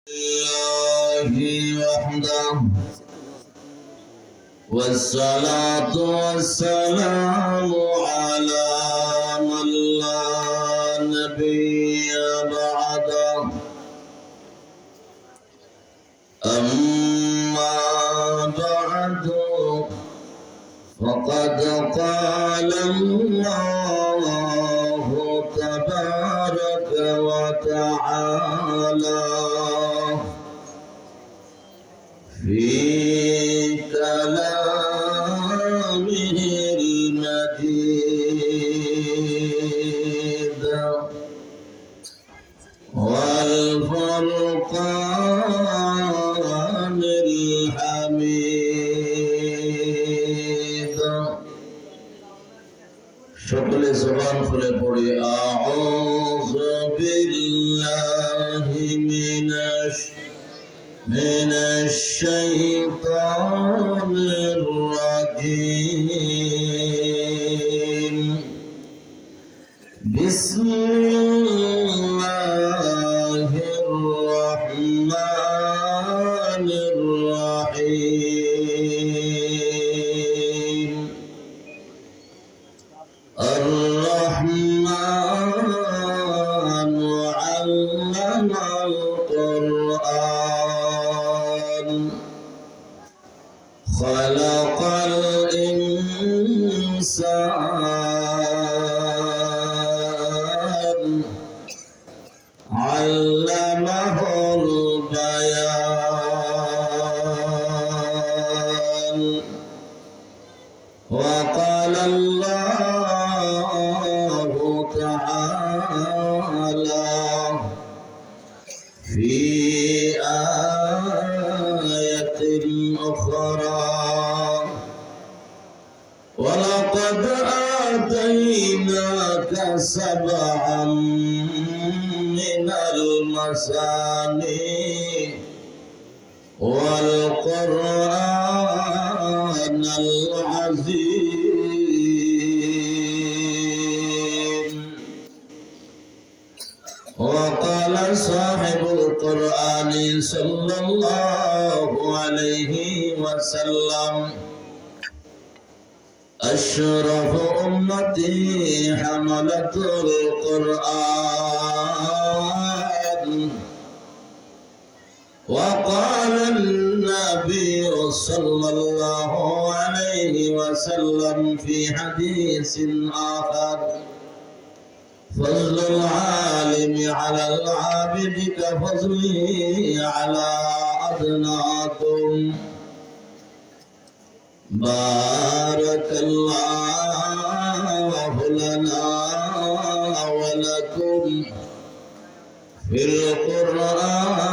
الله وحده والصلاة والسلام على من لا نبي بعده أما بعد فقد قال الله تبارك وتعالى في كلامه المجيد والفرقان الحميد সকলে জবান খুলে পড়ি আউযু বিল্লাহি মিনাশ শাইতানির রাজীম বিসমিল্লাহির রহমানির রহিম الرحمن علم القرآن خلق الإنسان علمه البيان وقال الله تعالى في آية أخرى ولقد آتيناك سبعا من المثاني والقرآن العظيم وقال صاحب القرآن صلى الله عليه وسلم أشرف أمتي حملة القرآن وقال النبي صلى الله عليه وسلم في حديث آخر فضل العالم على العابد كفضلي على أدناكم بارك الله لنا ولكم في القرآن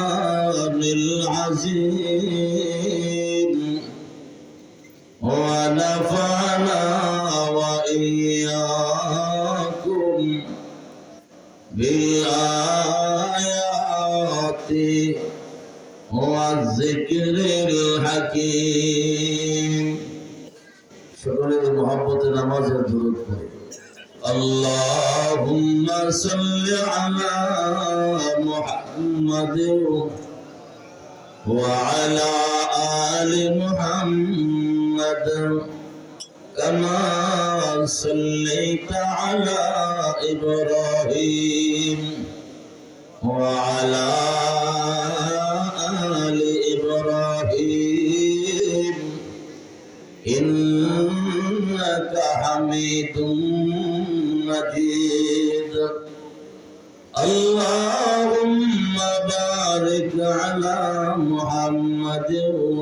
العظيم ونفعنا وإياكم بالآيات والذكر الحكيم সকলের মহব্বতে নামাজে দুরূদ পড়ি اللهم صل على محمد وعلى آل محمد كما صليت على إبراهيم وعلى آل إبراهيم إنك حميد مجيد اللهم بارك على محمد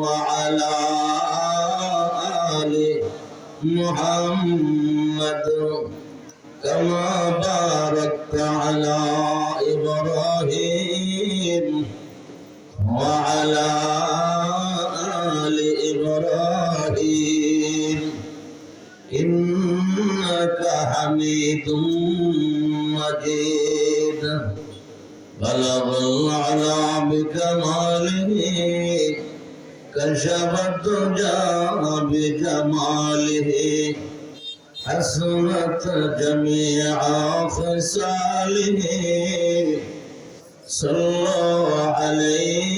وعلى آل محمد كما باركت على إبراهيم وعلى آل إبراهيم إنك حميد مجيد بلغ العلا بكماله كشف الدجى بجماله حسنت جميع خصاله صلوا عليه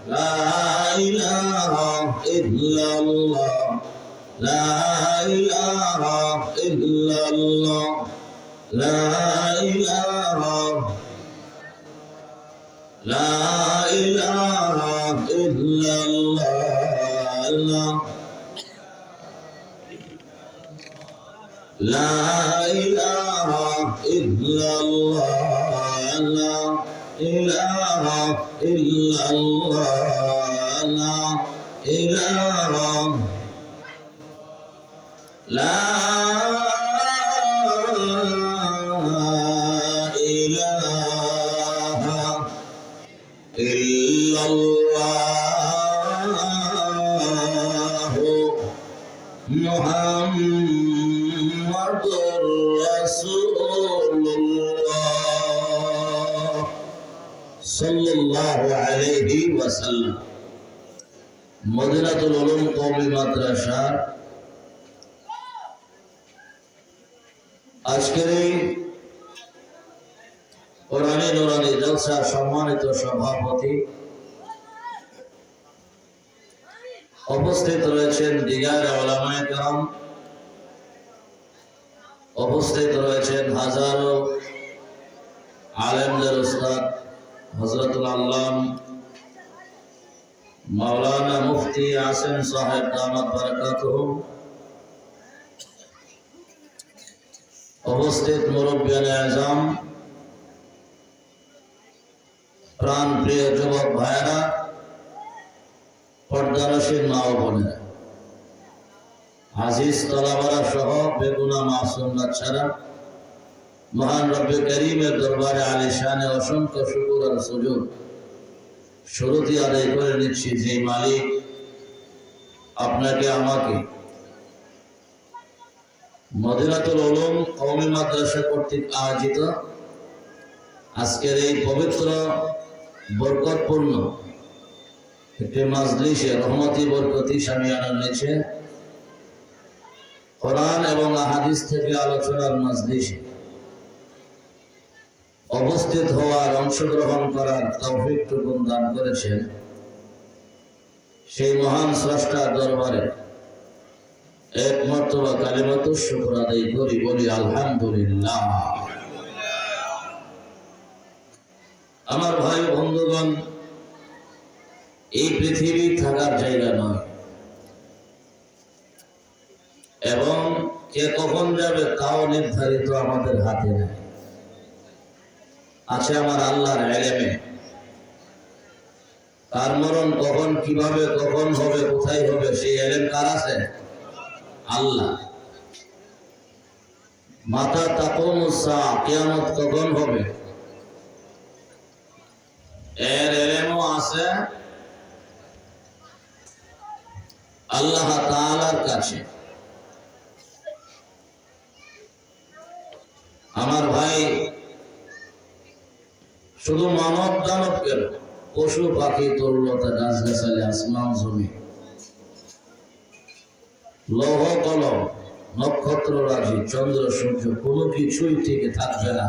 لا إله إلا الله لا إله إلا الله لا إله لا إله إلا الله لا إله إلا الله لا إله إلا الله لا إله لا إله إلا الله محمد رسول الله صلى الله عليه وسلم মদিনাতুল উলুম কওমি মাদ্রাসার আজকের এই কোরআনী নুরানী জলসার সম্মানিত সভাপতি উপস্থিত রয়েছেন দিগার উলামায়ে কেরাম, উপস্থিত রয়েছেন হাজারো আলেমদের উস্তাদ হযরতুল আল্লাম মাওলানা মুফতি আসিম সাহেব দামাত বারাকাতুহু, উপস্থিত মুরব্বিয়ানে আযম, প্রাণ প্রিয় যুবক ভাইয়েরা, পর্দানশীল মা ও বোনেরা, আজিজ তলাবারা সহ বেগুনা মাসুম বাচ্চারা, মহান রব্বে করিমের দরবারে আলিশানে অসংখ্য শুকর আর সুজুদ শুরুতে আদায় করে নিচ্ছি যে মালিক আপনাকে আমাকে মদিনাতুল উলুম কওমি মাদ্রাসা কর্তৃক আয়োজিত আজকের এই পবিত্র বরকতপূর্ণ একটি মাজলিসে রহমতি বরকতি শামিয়ানার নিচে কোরআন এবং হাদিস থেকে আলোচনার মাজলিসে উপস্থিত হওয়ার, অংশগ্রহণ করার তৌফিকটুকু দান করেছেন সেই মহান স্রষ্টার দরবারে এক মর্তবা কালিমাতু শুকর আদায় করি, বলি আলহামদুলিল্লাহ। আমার ভাই বন্ধুগণ, এই পৃথিবী থাকার জায়গা নয় এবং কে কখন যাবে তাও নির্ধারিত আমাদের হাতে নেই, আছে আমার আল্লাহর ইলমে। কার মরণ কখন, কিভাবে, কখন হবে, কোথায় হবে, সেই ইলম কার আছে? আল্লাহ। মাতা তাকুমুস সাআ, কিয়ামত কখন হবে, এর ইলমও আছে আল্লাহ তাআলার কাছে। আমার ভাই, শুধু মানব দানব কেন, পশু পাখি, তরুলতা, গাছগাছালি, আসমান জমি, লৌহ কলম, নক্ষত্র রাশি, চন্দ্র সূর্য, কোনো কিছুই টিকে থাকবে না,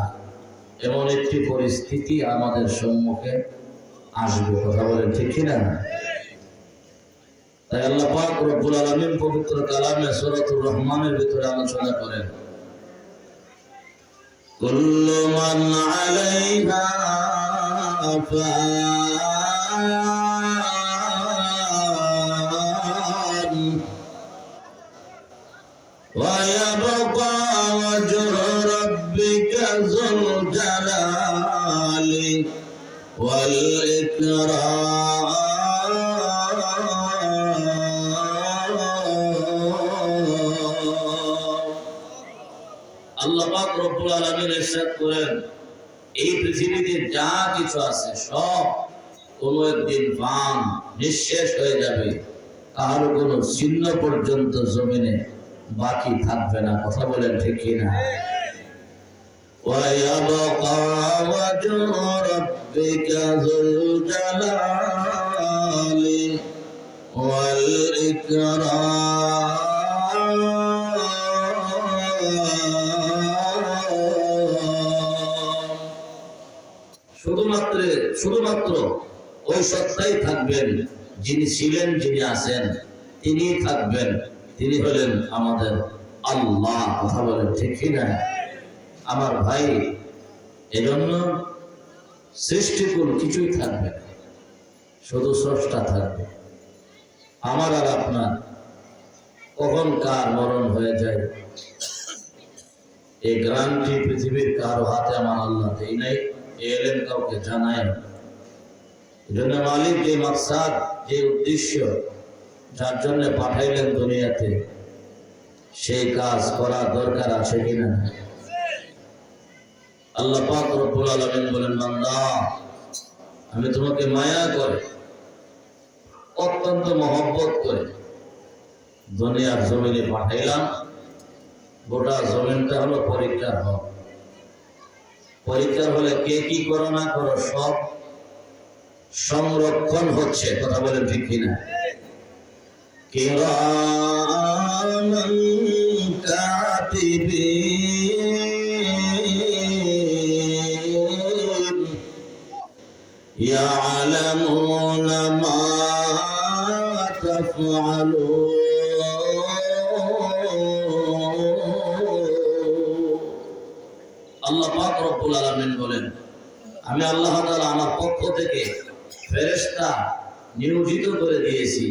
এমন একটি পরিস্থিতি আমাদের সম্মুখে আসবে। কথা বলেন ঠিক কিনা? তাই আল্লাহ পাক রব্বুল আলামিন পবিত্র কালামে সূরাতুর রহমানের ভিতরে আলোচনা করেন, কুল্লু মান আলাইহা ফান ওয়া ইয়াবকা ওয়াজহু রাব্বিকা যুল জালালি ওয়াল ইকরাম। আল্লাহ পাক রব্বুল আলামিন ইরশাদ করেন, এই পৃথিবীতে যা কিছু আছে সব কোনো একদিন ফান, নিঃশেষ হয়ে যাবে, কারো কোনো চিহ্ন পর্যন্ত জমিনে বাকি থাকবে না। কথা বলেন ঠিক কিনা? ওয়া ইয়াবকা ওয়াজহু রাব্বিকা যুল জালালি ওয়াল ইকরাম। শুধুমাত্র ওই সত্তাই থাকবেন, যিনি ছিলেন, যিনি আছেন, তিনি থাকবেন, তিনি হলেন আমাদের আল্লাহ। কথা বলেন ঠিক কিনা? আমার ভাই, এজন্য সৃষ্টিকুল কিছুই থাকবে না, শুধু স্রষ্টা থাকবে। আমার আর আপনার কখন কার মরণ হয়ে যায় এই গ্রান্টি পৃথিবীর কারো হাতে আমার আল্লাহ দেই নাই, এলেন কাউকে জানায় না। এজন্য মালিক যে মাকসাদ, যে উদ্দেশ্য, যার জন্য পাঠাইলেন দুনিয়াতে, সেই কাজ করা দরকার আছে কিনা? আল্লাহ পাক রব্বুল আলামিন বলেন, বান্দা আমি তোমাকে মায়া করে, অত্যন্ত মহব্বত করে দুনিয়ার জমিনে পাঠাইলাম। গোটা জমিনটা হলো পরীক্ষার হল। পরীক্ষার হলে কে কি করো না করো সব সংরক্ষণ হচ্ছে। কথা বলেন ঠিক কিনা? কিরামান কাতিবিন ইয়ালামুনা মা তাফআলুন। আল্লাহ পাক রব্বুল আলামিন বলেন, আমি আল্লাহ তাআলা আমার পক্ষ থেকে ফেরেশতা নিয়োজিত করে দিয়েছি,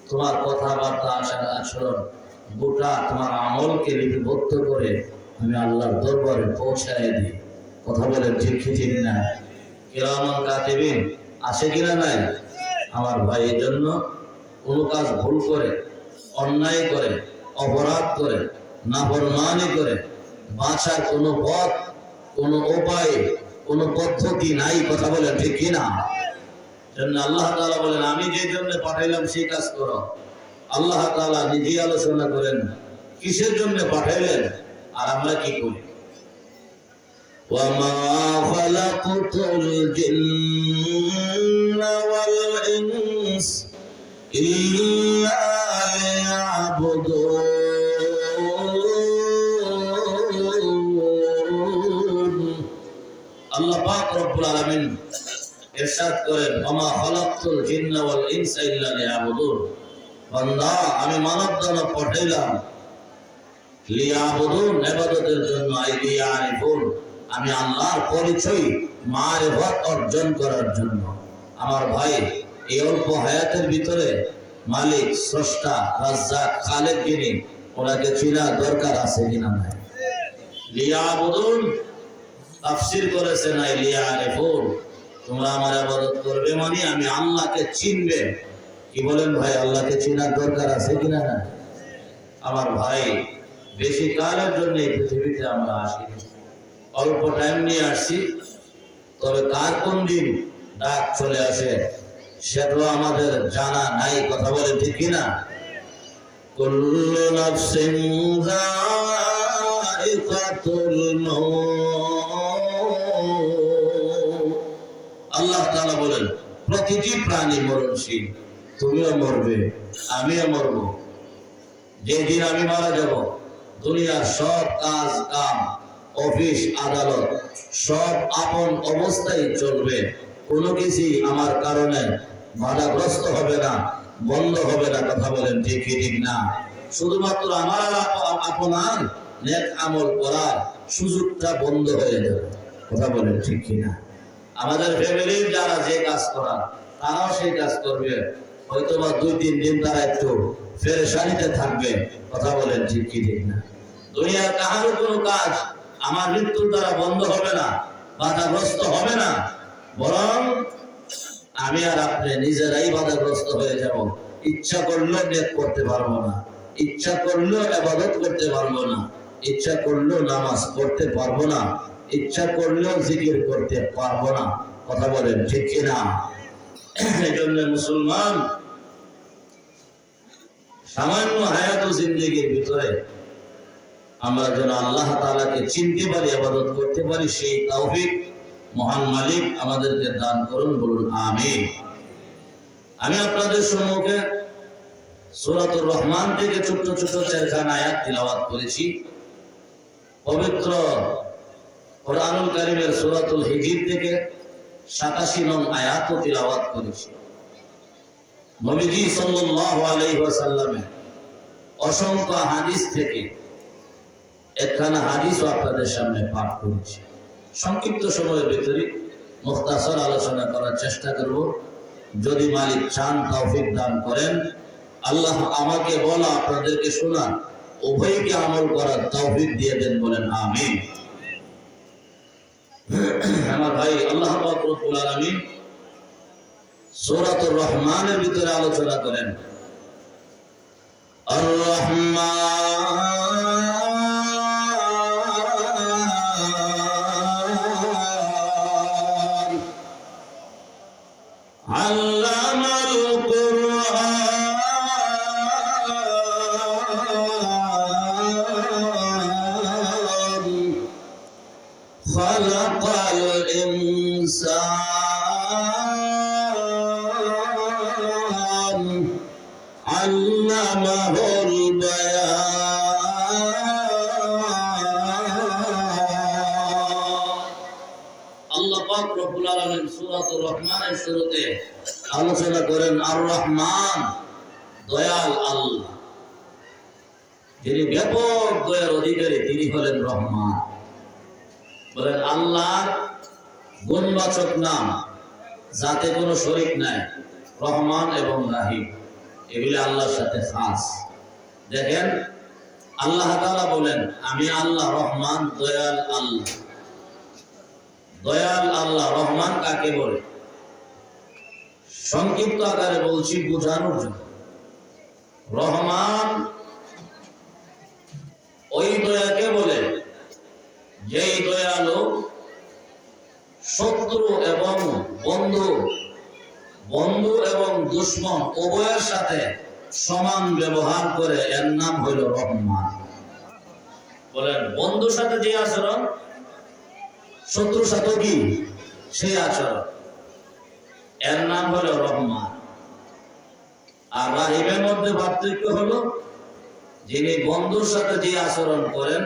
তোমার কথাবার্তা, আচরণ, গোটা তোমার আমলকে লিপিবদ্ধ করে আমি আল্লাহর দরবারে পৌঁছায় দিই। কথা বলেন ঠিক ঠিক না? কিরামান কাতিবিন আছে কিনা নাই? আমার ভাই, এর জন্য কোনো কাজ ভুল করে, অন্যায় করে, অপরাধ করে, নাফরমানি করে বাঁচার কোনো পথ, কোনো উপায়, কোনো পদ্ধতি নাই। কথা বলেন ঠিক কিনা? জন্য আল্লাহ তাআলা বলেন, আমি যে জন্য পাঠাইলাম সেই কাজ করো। আল্লাহ তাআলা নিজে আলোচনা করেন কিসের জন্য পাঠাইলেন আর আমরা কি করি। ওয়ামা খালাকতুল জিন্না ওয়াল ইনস ইল্লা লিয়াবুদুন। আল্লাহ পাক রব্বুল আলামিন ইরশাদ করেন, ওমা খালাকতুল জিন্না ওয়াল ইনসা ইল্লা লিয়াবুদুন। বান্দা আমি মানব দানব পাঠাইলাম লিয়াবুদুন, ইবাদতের জন্য। আই লিয়ারিফুন, আমি আল্লাহর পরিচয় মারিফত অর্জন করার জন্য। আমার ভাই, এই অল্প হায়াতের ভিতরে মালিক, স্রষ্টা, রাজ্জাক, খালেক যিনি, ওনাকে চেনা দরকার আছে কিনা নাই? লিয়াবুদুন তাফসীর করেছে নাই লিয়ারিফুন, তোমরা আমার ইবাদত করবে মানে আমি আল্লাহকে চিনবে। কি বলেন ভাই, আল্লাহকে চেনার দরকার আছে কিনা না? আমার ভাই, বেশি কালের জন্য এই পৃথিবীতে আমরা আসি, অল্প টাইম নিয়ে আসছি। তবে কার কোন দিন ডাক চলে আসে সেটাও আমাদের জানা নাই। কথা বলে ঠিক কিনা? কুল্লু নাফসিন যায়িকাতুল মাউত। আল্লাহ তাআলা বলেন, প্রতিটি প্রাণী মরণশীল, তুমিও মরবে, আমিও মরব। যেদিন আমি মারা যাব, দুনিয়ার সব কাজ কাম, অফিস আদালত সব আপন অবস্থায় চলবে। কোনো কিছুই আমার কারণে বাধাগ্রস্ত হবে না, বন্ধ হবে না। কথা বলেন ঠিক ঠিক না? শুধুমাত্র আমার আপনার নেক আমল করার সুযোগটা বন্ধ হয়ে যাবে। কথা বলেন ঠিক কিনা? আমাদের ফ্যামিলির যারা যে কাজ করার, তারাও সেই কাজ করবে। হয়তোবা 2-3 দিন তারা একটু পেরেশানিতে থাকবে। কথা বলেন ঠিক কি ঠিক না? দুনিয়ার কাহারও কোনো কাজ আমার মৃত্যুর দ্বারা বন্ধ হবে না, বাধাগ্রস্ত হবে না, বরং আমি আর আপনি নিজেরাই বাধাগ্রস্ত হয়ে যাব। ইচ্ছা করলেও নেক করতে পারবো না, ইচ্ছা করলেও ইবাদত করতে পারবো না, ইচ্ছা করলেও নামাজ পড়তে পারবো না, ইচ্ছা করলেও জিকির করতে পারবো না। কথা বলেন ঠিক কিনা? এই জন্য মুসলমান সামান্য হায়াত ও জিন্দেগির ভিতরে আমরা যেন আল্লাহ তাআলাকে চিনতে পারি, ইবাদত করতে পারি, সেই তৌফিক মহান মালিক আমাদেরকে দান করুন। বলুন আমিন। আমি আপনাদের সম্মুখে সূরাতুর রহমান থেকে ছোট ছোট 4খানা আয়াত তিলাওয়াত করেছি। পবিত্র কোরআনুল কারীমের সূরাতুল হিজর থেকে 87 নং আয়াত তিলাওয়াত করেছি। নবীজি সাল্লাল্লাহু আলাইহি ওয়াসাল্লামের অসংখ্য হাদিস থেকে একখানা হাদিসও আপনাদের সামনে পাঠ করেছি। সংক্ষিপ্ত সময়ের ভিতরে মুখতাসর আলোচনা করার চেষ্টা করব, যদি মালিক চান তৌফিক দান করেন। আল্লাহ আমাকে বলা আপনাদেরকে শোনা উভয়কে আমল করার তৌফিক দিয়ে দেন, বলেন আমিন। আমার ভাই, আল্লাহ পাক রব্বুল আলামিন সূরাতুর রহমানের ভিতরে আলোচনা করেন আর রহমান আল্লামাল কুরআন খালাকাল ইনসান আল্লামাহুল বায়ান। আল্লাহ পাক রব্বুল আলামিন সূরাতুর রহমানের শুরুতে আলোচনা করেন আর রহমান, দয়াল আল্লাহ। যিনি ব্যাপক দয়ার অধিকারী তিনি হলেন রহমান। বলেন আল্লাহর গুণবাচক নাম, যাতে কোনো শরীক নাই, রহমান এবং রাহিম, এগুলি আল্লাহর সাথে খাস। দেখেন আল্লাহ তাআলা বলেন আমি আল্লাহ রহমান, দয়াল আল্লাহ। দয়াল আল্লাহ। রহমান কাকে বলে? সংক্ষিপ্ত আকারে বলছি বোঝানোর জন্য। রহমান ওই দয়াকে বলে যেই দয়ালু শত্রু এবং বন্ধু, বন্ধু এবং দুশ্মন উভয়ের সাথে সমান ব্যবহার করে, এর নাম হইল রহমান। বলেন বন্ধুর সাথে যে আচরণ, শত্রুর সাথে কি সেই আচরণ, এর নাম হলো রহমান। আর রাহিমের মধ্যে পার্থক্য হলো যিনি বন্ধুর সাথে যে আচরণ করেন,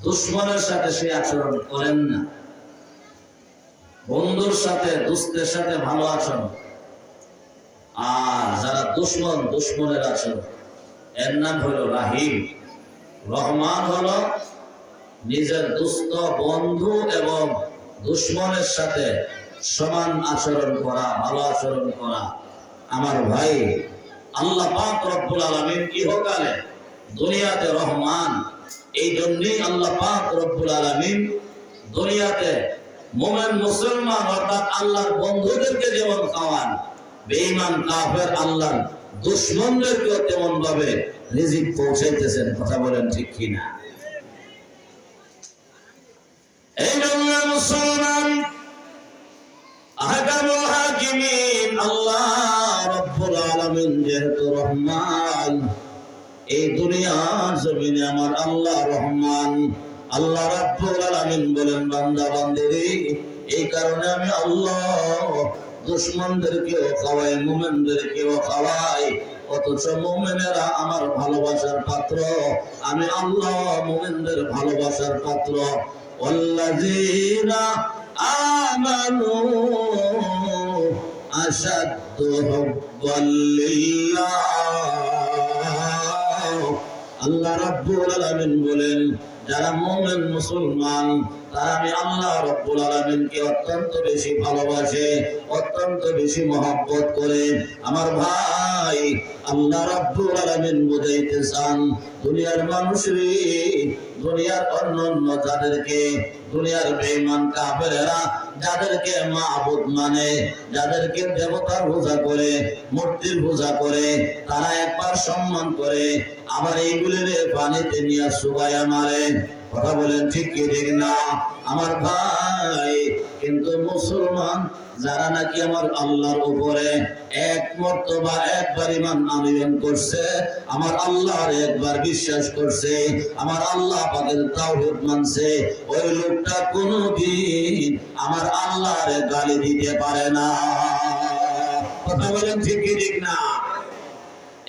দুশ্মনের সাথে সেই আচরণ করেন না। বন্ধুর সাথে দুস্থের সাথে ভালো আচরণ, আর যারা দুশ্মন, দুশ্মনের আচরণ, এর নাম হলো রাহিম। রহমান হলো নিজের দুস্থ বন্ধু এবং দুশ্মনের সাথে সমান আচরণ করা, ভালো আচরণ করা। আমার ভাই, আল্লাহ পাক রব্বুল আলামিন ইহকালে দুনিয়াতে রহমান। এই জন্যই আল্লাহ পাক রব্বুল আলামিন দুনিয়াতে মুমিন মুসলমান অর্থাৎ আল্লাহর বন্ধুদেরকে যেমন খাওয়ান, বেঈমান কাফের আল্লাহর দুশমনদেরকেও তেমন ভাবে রিজিক পৌঁছাইতেছেন। কথা বলেন ঠিক কিনা? এই জন্য মুসলমান আহকামুল হাকিমিন আল্লাহ রব্বুল আলামিন যেহেতু রহমান, এই দুনিয়ার জমিনে আমার আল্লাহ রহমান। আল্লাহ রাব্বুল আলামিন বলেন বান্দা বান্দিরে, এই কারণে আমি আল্লাহ দুশমনদেরকেও খাওয়াই, মুমিনদেরকেও খাওয়াই। অথচ মুমিনেরা আমার ভালোবাসার পাত্র, আমি আল্লাহ মুমিনদের ভালোবাসার পাত্র। ওয়াল্লাযীনা আমানু আশাদ্দু হুব্বাল লিল্লাহ। আল্লাহ রাব্বুল আলামিন বলেন যারা মুমিন মুসলমান তারা আমি আল্লাহ রাব্বুল আলামিনকে অত্যন্ত বেশি ভালোবাসে, অত্যন্ত বেশি মহব্বত করে। আমার ভাই, আল্লাহ রাব্বুল আলামিন বুঝাইতে চান দুনিয়ার মানুষরে, দুনিয়ার অন্যান্য যাদেরকে, দুনিয়ার বেঈমান কাফেররা যাদেরকে মাবুদ মানে, যাদেরকে দেবতার পূজা করে, মূর্তির পূজা করে, তারা একবার সম্মান করে, আবার এইগুলিরে পানিতে নিয়ে চুবাইয়া মারে। কথা বলেন ঠিক কি ঠিক না? আমার ভাই, কিন্তু মুসলমান যারা নাকি আমার আল্লাহর উপরে এক মর্তবা একবার ঈমান আনয়ন করছে, আমার আল্লাহর একবার বিশ্বাস করছে, আমার আল্লাহ পাকের তাওহীদ মানছে, ওই লোকটা কোনোদিন আমার আল্লাহর গালি দিতে পারে না। কথা বলেন ঠিক কি ঠিক না?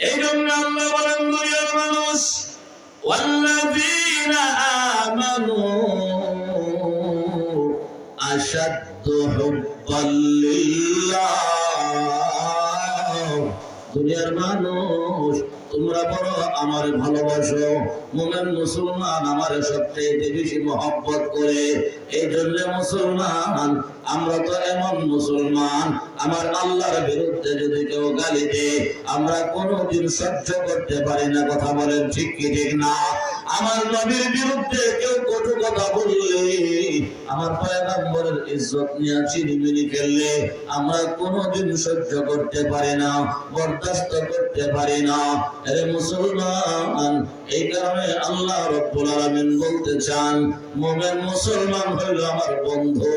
এই জন্য আল্লাহ বলেন দুনিয়ার মানুষ ওয়াল্লাযীনা আমানু আশাদ্দু হুব্বাল লিল্লাহ। দুনিয়ার মানুষ তোমরা বড় আমার ভালোবাসো, মুমিন মুসলমান আমার সবচেয়ে বেশি মহব্বত করে। এই জন্য মুসলমান আমরা তো এমন মুসলমান, আমার আল্লাহর বিরুদ্ধে যদি কেউ গালি দেয় আমরা কোনোদিন সহ্য করতে পারি না। কথা বলেন ঠিক কি ঠিক না? আমার নবীর বিরুদ্ধে কেউ কটু কথা বললে, আমার পয়গম্বরের ইজ্জত নিয়ে চিনিমিনি খেললে আমরা কোনোদিন সহ্য করতে পারি না, বরদাস্ত করতে পারি না। আরে মুসলমান, এই কারণে আল্লাহ রাব্বুল আলামিন বলতে চান মুমিন মুসলমান হইল আমার বন্ধু,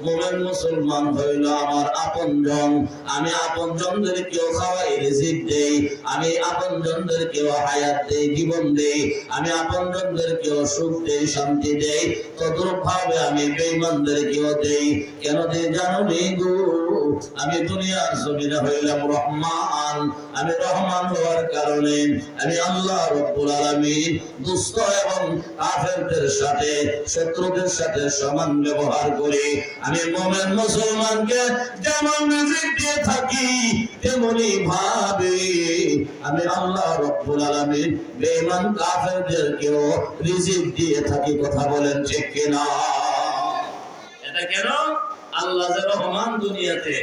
মুমিন মুসলমান হইল আমার আপনজন। আমি আপনজনদেরকেও খাওয়াই রিজিক দেই, আমি আপনজনদেরকেও হায়াত দেই, জীবন দেই, আমি আপনজনদেরকেও সুখ দেই, শান্তি দেই। তদ্রূপ ভাবে আমি বেঈমানদেরকেও দেই। কেন দেই জানো নি গো? আমি দুনিয়ার জমিনে হইলাম রহমান। আমি রহমান হওয়ার কারণে আমি আল্লাহ রাব্বুল আলামিন দুষ্ট এবং কাফেরদের সাথে, শত্রুদের সাথে সমান ব্যবহার করি। আমি মুমিন মুসলমানকে যেমন রিজিক দিয়ে থাকি তেমনি ভাবে আমি আল্লাহ রাব্বুল আলামিন বেঈমান কাফেরদেরকেও রিজিক দিয়ে থাকি। কথা বলেন ঠিক কিনা? এটা কেন? আল্লাহ যে রহমান দুনিয়াতে,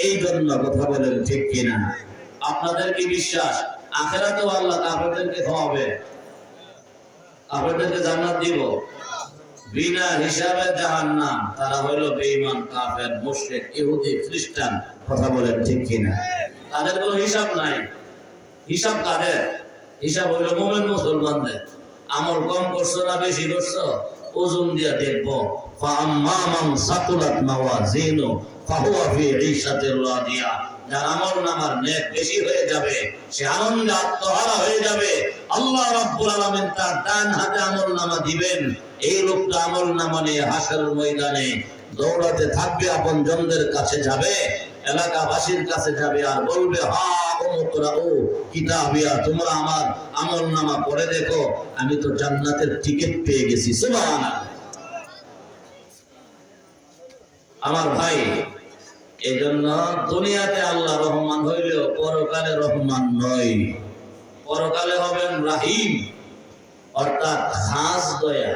এই জন্য। কথা বলেন ঠিক কিনা? আপনাদের কি বিশ্বাস আখিরাতেও আল্লাহ কাফেরদেরকে খাওয়াবে, কাফেরদেরকে জান্নাত দিব? বিনা হিসাবে জাহান্নাম। তারা হইল বেঈমান, কাফের, মুশরিক, ইহুদি, খ্রিস্টান। কথা বলেন ঠিক কিনা? তাদের কোনো হিসাব নাই। হিসাব কাদের? হিসাব হইল মুমিন মুসলমানদের। আমল কম করছো না বেশি করছো ওজন দিয়া দেখবো। ফাআম্মা মান সাকুলাত মাওয়াজিনু ফাহুয়া ফি ঈশাতির রাদিয়া। যার আমলনামার নেক বেশি হয়ে যাবে সে আনন্দে আত্মহারা হয়ে যাবে। আল্লাহ রাব্বুল আলামিন তার ডান হাতে আমলনামা দিবেন। এই লোকটা আমলনামা নিয়ে হাসরের ময়দানে দৌড়াতে থাকবে, আপনজনদের কাছে যাবে, এলাকাবাসীর কাছে যাবে আর বলবে, হা উমকরাউ কিতাবিয়া, তোমরা আমার আমলনামা পড়ে দেখো, আমি তো জান্নাতের টিকিট পেয়ে গেছি। সুবহানাল্লাহ। আমার ভাই, এই জন্য দুনিয়াতে আল্লাহ রহমান হইলেও পরকালে রহমান নয়। পরকালে হবেন রাহিম, অর্থাৎ খাস দয়া।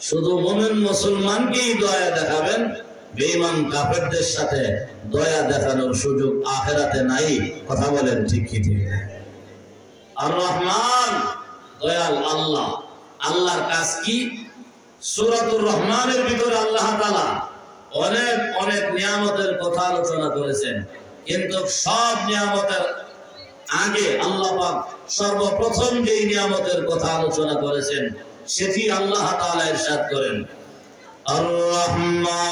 শুধু মুমিন মুসলমানকেই দয়া দেখাবেন, বেঈমান কাফেরদের সাথে দয়া দেখানোর সুযোগ আখিরাতে নাই। কথা বলেন ঠিক কি ঠিক? আর রহমান দয়াল আল্লাহ। আল্লাহর কাজ কি? সূরাতুর রহমানের ভিতরে আল্লাহ তাআলা অনেক অনেক নিয়ামতের কথা আলোচনা করেছেন, কিন্তু সব নিয়ামতের আগে আল্লাহ পাক সর্বপ্রথম যে নিয়ামতের কথা আলোচনা করেছেন সেটি আল্লাহ তাআলা ইরশাদ করেন, আর রহমান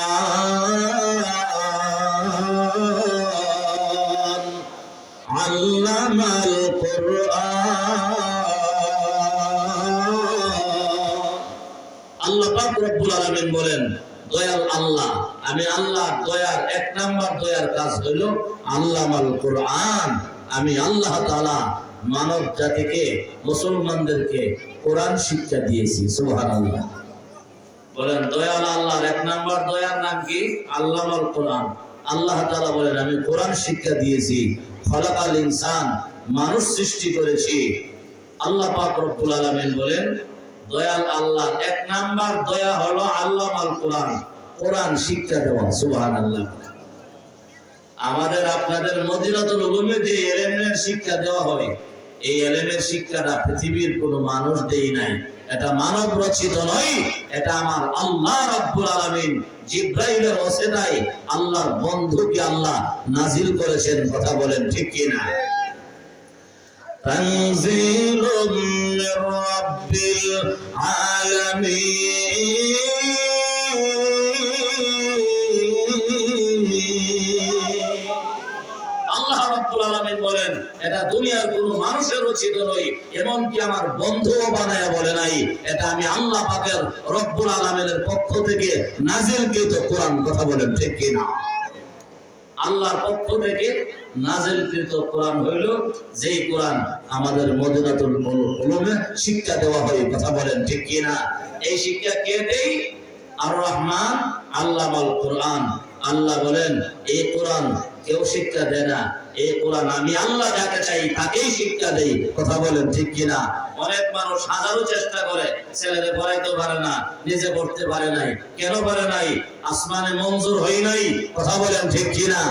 আল্লামাল কুরআন। আল্লাহ পাক রব্বুল আলামিন বলেন, দয়াল আল্লাহ, আমি আল্লাহ দয়ার এক নাম্বার দয়ার কাজ হইল আল্লামাল কুরআন। আমি আল্লাহ তাআলা মানব জাতিকে, মুসলমানদেরকে কোরআন শিক্ষা দিয়েছি। সুবহানাল্লাহ। বলেন দয়াল আল্লাহর এক নাম্বার দয়ার নাম কি? আল্লামাল কুরআন। আল্লাহ তাআলা বলেন, আমি কোরআন শিক্ষা দিয়েছি। খলাকাল ইনসান, মানুষ সৃষ্টি করেছি। আল্লাহ পাক রব্বুল আলামিন বলেন, দয়াল আল্লাহ এক নাম্বার দয়া হলো আল্লামাল কুরআন, কোরআন শিক্ষা দেওয়া। সুবহানাল্লাহ। আমাদের আপনাদের মদিনাতুল উলুমে যে ইলমের শিক্ষা দেওয়া হয়, এই ইলমের শিক্ষাটা পৃথিবীর কোনো মানুষ দেই নাই। এটা মানব রচিত নয়, এটা আমার আল্লাহ রাব্বুল আলামিন জিবরাইলের ওসিলায় আল্লাহর বন্ধুকে আল্লাহ নাজিল করেছেন। কথা বলেন ঠিক কি না? তানজিলুম মির রাব্বিল আলামিন। আল্লাহ রাব্বুল আলামিন বলেন, এটা দুনিয়ার কোন মানুষের রচিত নয়, এমনকি আমার বন্ধুও বানায়া বলে নাই। এটা আমি আল্লাহ পাকের রব্বুল আলামিনের পক্ষ থেকে নাজিলকৃত কোরআন। কথা বলেন ঠিক কি না? আল্লাহর পক্ষ থেকে নাজিলকৃত কোরআন হইল যেই কোরআন আমাদের মদিনাতুল উলুমে শিক্ষা দেওয়া হয়। কথা বলেন ঠিক কি না? এই শিক্ষা কে দেয়? আর রহমান আল্লামাল কোরআন। আল্লাহ বলেন এই কোরআন কেউ শিক্ষা দেয় না, এই কোরআন আমি আল্লাহ যাকে চাই তাকেই শিক্ষা দেই। কথা বলেন ঠিক কিনা? অনেক মানুষ হাজারো চেষ্টা করে, ছেলেরে পড়াইতে পারে না, নিজে পড়তে পারে নাই। কেন পারে নাই? আসমানে মঞ্জুর হয় নাই। কথা বলেন ঠিক কিনা?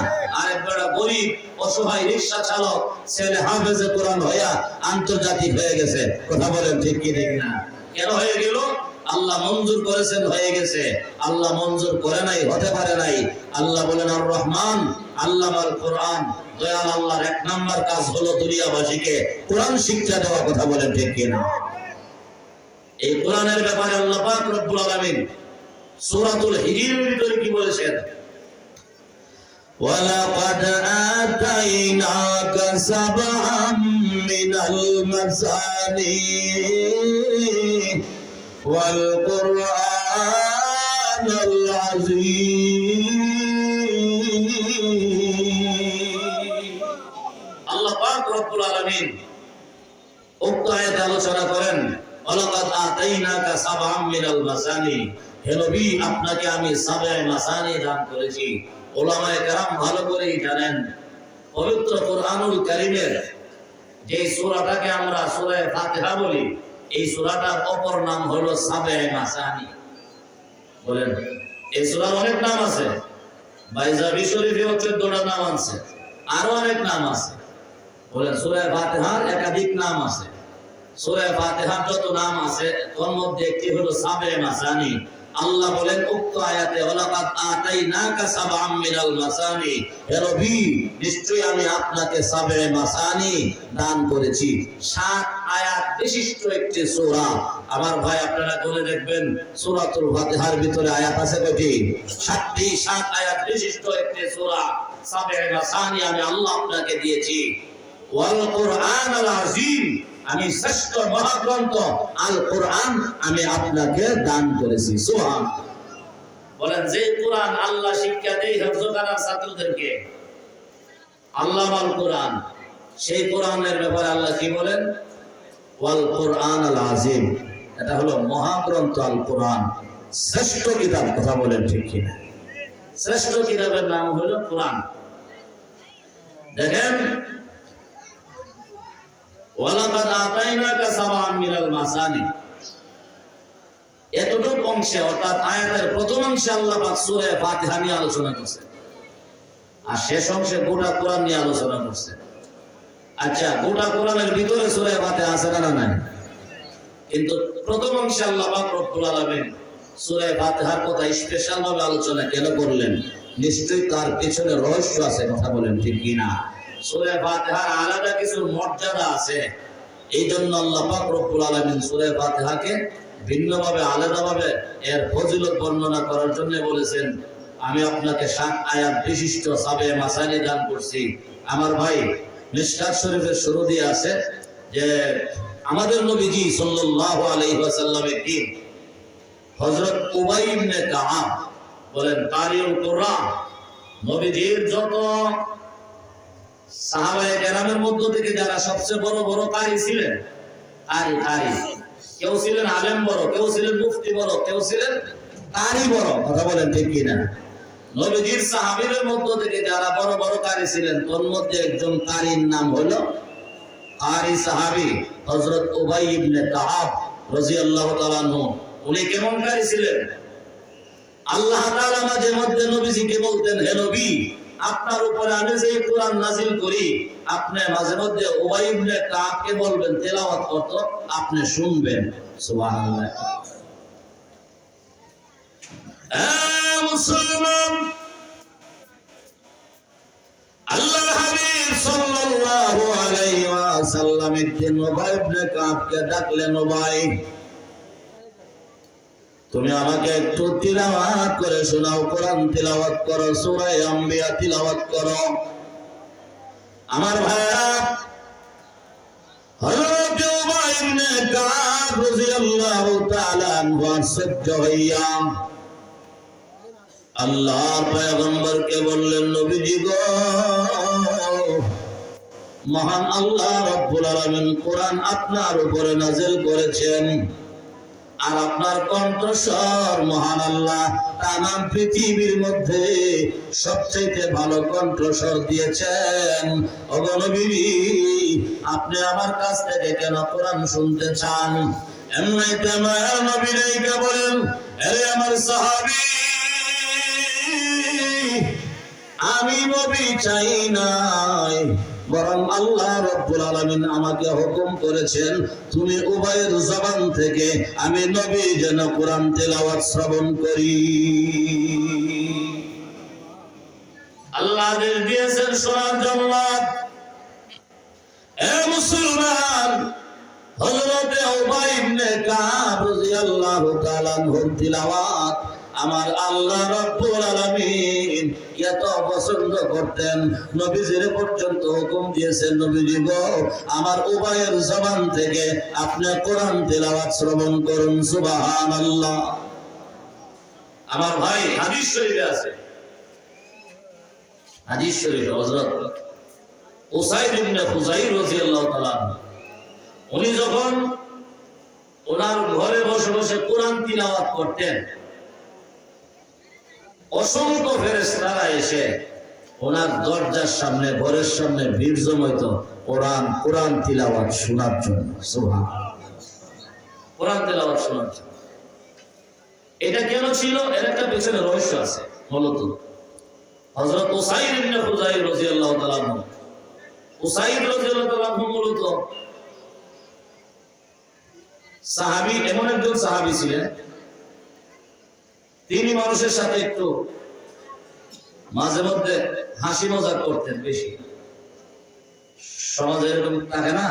আরেকবার গরিব অসহায় রিক্সা চালক ছেলে হাফেজে কোরআন হইয়া আন্তর্জাতিক হয়ে গেছে। কথা বলেন ঠিক কি ঠিক না? কেন হয়ে গেল? আল্লাহ মঞ্জুর করেছেন, হয়ে গেছে। আল্লাহ মঞ্জুর করে নাই, হতে পারে নাই। আল্লাহ বলেন আর রহমান আল্লামাল কোরআন। দয়াল আল্লাহর এক নাম্বার কাজ হলো দুনিয়াবাসীকে কোরআন শিক্ষা দেওয়া। কথা বলেন ঠিক কিনা? এই কোরআনের ব্যাপারে আল্লাহ পাক রব্বুল আলামিন সূরাতুল হিজরের ভিতরে কি বলেছেন? ওয়ালাকাদ আতাইনাকা সাবআম মিনাল মাসানি ওয়াল কুরআনাল আযীম। আল্লাহ পাক রব্বুল আলামিন উক্ত আয়াতে আলোচনা করেন ওয়ালাকাদ আতাইনাকা সাবআম মিনাল মাসানি, হে নবী আপনাকে আমি সাবআ মাসানি দান করেছি। উলামায়ে কেরাম ভালো করেই জানেন পবিত্র কোরআনুল কারীমের যে সূরাটাকে আমরা সূরা ফাতিহা বলি, এই সূরাটার অপর নাম হলো সাবআ মাসানি। বলেন এই সূরার অনেক নাম আছে, বাইজাবি শরীফেও 14টা নাম আছে, আরো অনেক নাম আছে। বলেন সূরা ফাতিহার একাধিক নাম আছে। সূরা ফাতিহার যত নাম আছে তার মধ্যে একটি হলো সাবআ মাসানি। আল্লাহ বলেন উক্ত আয়াতে ওয়ালাকাদ আতাইনাকা সাবআম মিনাল মাসানি, হে নবী নিশ্চয়ই আমি আপনাকে সাবআ মাসানি দান করেছি। 7 আয়াত বিশিষ্ট একটি সূরা। আমার ভাই আপনারা বলে দেখবেন সূরাতুল ফাতিহার ভিতরে আয়াত আছে কয়টি? 7টি। 7 আয়াত বিশিষ্ট একটি সূরা সাবআ মাসানি আমি আল্লাহ আপনাকে দিয়েছি। ওয়াল কুরআনাল আযীম, আমি শ্রেষ্ঠ মহাগ্রন্থ আল কোরআন আমি আপনাকে দান করেছি। সুবহান। বলেন যে কোরআন আল্লাহ শিক্ষা দেয় হিফজখানার ছাত্রদেরকে, আল্লামাল কোরআন, সেই কোরআনের ব্যাপারে আল্লাহ কি বলেন? ওয়াল কুরআনাল আযীম, এটা হলো মহাগ্রন্থ আল কোরআন, শ্রেষ্ঠ কিতাব। কথা বলেন ঠিক কিনা? শ্রেষ্ঠ কিতাবের নাম হলো কোরআন। দেখেন ওয়ালাকাদ আতাইনাকা সাবআম মিনাল মাসানি, এতটুকু অংশে অর্থাৎ আয়াতের প্রথম অংশে আল্লাহ পাক সূরা ফাতিহা নিয়ে আলোচনা করেছেন, আর শেষ অংশে গোটা কোরআন নিয়ে আলোচনা করেছেন। আচ্ছা, গোটা কোরআনের ভিতরে সূরা ফাতিহা আছে না নাই? কিন্তু প্রথম অংশে আল্লাহ পাক রব্বুল আলামিন সূরা ফাতিহার কথা স্পেশাল ভাবে আলোচনা কেন করলেন? নিশ্চয়ই তার পিছনে রহস্য আছে। কথা বলেন ঠিক কি না? সূরা ফাতিহার আলাদা কিছু মর্যাদা আছে। এই জন্য আল্লাহ পাক রব্বুল আলামিন সূরা ফাতিহাকে ভিন্নভাবে আলাদাভাবে এর ফজিলত বর্ণনা করার জন্য বলেছেন আমি আপনাকে 7 আয়াত বিশিষ্ট সাবআ মাসানি দান করছি। আমার ভাই মিশকাত শরীফের শুরু দিয়ে আছে যে আমাদের নবীজি সাল্লাল্লাহু আলাইহি ওয়াসাল্লামের দিন হযরত উবাই ইবনে কাআব বলেন কারিউল কুরআন, নবীজির যত সাহাবায়ে কেরামের মধ্য থেকে যারা সবচেয়ে বড় বড় কারি ছিলেন, কারি কেউ ছিলেন আলেম বড়, কেউ ছিলেন মুফতি বড়, কেউ ছিলেন কারি বড়। কথা বলেন ঠিক কিনা? নবীজির সাহাবীদের মধ্য থেকে যারা বড় বড় কারি ছিলেন তার মধ্যে একজন কারির নাম হলো কারি সাহাবী হযরত উবাই ইবনে কাআব রাদিয়াল্লাহু তাআলা আনহু। উনি কেমন কারি ছিলেন? আল্লাহ তাআলা মাঝে মধ্যে নবীজিকে বলতেন হে নবী আপনার উপরে আমি যে কোরআন নাযিল করি আপনি মাঝে মধ্যে উবাই ইবনে কাআবকে বলবেন তেলাওয়াত করতে, আপনি শুনবেন। সুবহানাল্লাহ। মুসলমান, আল্লাহর হাবিব সাল্লাল্লাহু আলাইহি ওয়াসাল্লাম একদিন উবাই ইবনে কাআবকে ডাকলেন, উবাই তুমি আমাকে একটু তিলাওয়াত করে শোনাও, কোরআন তিলাওয়াত করো, সূরা আম্বিয়া তিলাওয়াত করো। আমার ভাইরা হযরত উবাই ইবনে কাআব রাদিয়াল্লাহু তাআলা আনহু সহ্য হইয়া আল্লাহর পয়গম্বরকে বললেন নবীজি গো, মহান আল্লাহ রাব্বুল আলামিন কোরআন আপনার উপরে নাযিল করেছেন, আর আপনার কণ্ঠস্বর মহান আল্লাহ তাম পৃথিবীর মধ্যে সবচেয়ে ভালো কণ্ঠস্বর দিয়েছেন। ওগো নবী, আপনি আমার কাছ থেকে কেন কোরআন শুনতে চান? এমনিতে আমার নবী নাইকা বলেন, আরে আমার সাহাবী, আমি নবী চাই নাই, বরং আল্লাহ রাব্বুল আলামিন আমাকে হুকুম করেছেন তুমি উভয়ের জবান থেকে আমি নবী যেন কোরআন তেলাওয়াত শ্রবণ করি। আল্লাহ আদেশ দিয়েছেন শোনার জন্য। এ মুসলমান, হযরত উবাই ইবনে কাব রাদিয়াল্লাহু তাআলা আনহুর তিলাওয়াত আমার আল্লাহ রাব্বুল আলামিন এত পছন্দ করতেন, নবীজির পর্যন্ত হুকুম দিয়েছেন, নবীজি গো, আমার উবাইয়ের জবান থেকে আপনি কোরআন তেলাওয়াত শ্রবণ করুন। সুবহানাল্লাহ। আমার ভাই, হাদিস শরীফে আছে, হাদিস শরীফে হযরত উসাইদ ইবনে খুযাইর রাদিয়াল্লাহু তাআলা উনি যখন ওনার ঘরে বসে বসে কোরআন তিলাওয়াত করতেন, অসংখ্য ফেরেশতারা এসে ওনার দরজার সামনে, ঘরের সামনে ভিড় জমাইত কোরআন তিলাওয়াত শোনার জন্য। সুবহানাল্লাহ। কোরআন তিলাওয়াত শোনার জন্য। এটা কেন ছিল? এর একটা পেছনে রহস্য আছে। মূলত হযরত উসাইদ ইবনে খুযাইর রাদিয়াল্লাহু তাআলা উসাইদ রাদিয়াল্লাহু তাআলা মূলত সাহাবী, এমন একজন সাহাবী ছিলেন, তিনি মানুষের সাথে একটু মাঝে মধ্যে হাসি মজাক করতেন বেশি। সমাজে এরকম থাকে না,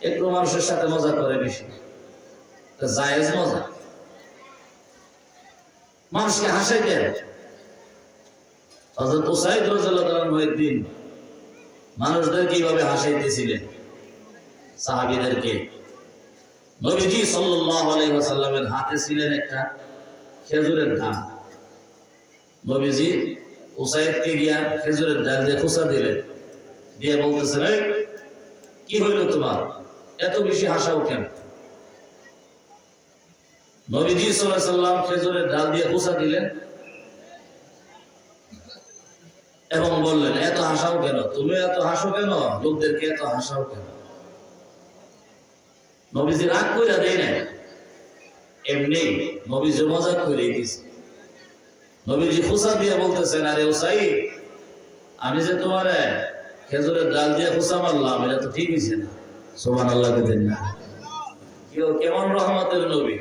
একটু মানুষের সাথে মজা করে বেশি, জায়েজ মজা, মানুষকে হাসাইতেন। হযরত উসাইদ রাদিয়াল্লাহু তাআলা একদিন মানুষদের কিভাবে হাসাইতেছিলেন, সাহাবীদেরকে। নবীজি সাল্লাল্লাহু আলাইহি ওয়াসাল্লামের হাতে ছিলেন একটা খেজুরের ধান। নবীজি উসাইদকে গিয়া খেজুরের ডাল দিয়ে খোঁচা দিলেন, দিয়ে বলতেছেন, এই কি হইল তোমার, এত বেশি হাসাও কেন? নবীজি সাল্লাল্লাহু আলাইহি ওয়াসাল্লাম খেজুরের ডাল দিয়ে খোঁচা দিলেন এবং বললেন, এত হাসাও কেন, তুমি এত হাসো কেন, লোকদেরকে এত হাসাও কেন? নবীজি রাগ কইরা দেয় না, এমনি নবীজি মজাক করে দিয়েছে। নবীজি খোঁচা দিয়ে বলতেছেন, আরে উসাইদ, আমি যে তোমার খেজুরের ডাল দিয়ে খোঁচা মারলাম, এটা তো ঠিক হয়েছে না। সুবহানাল্লাহ। কেমন রহমতের নবী!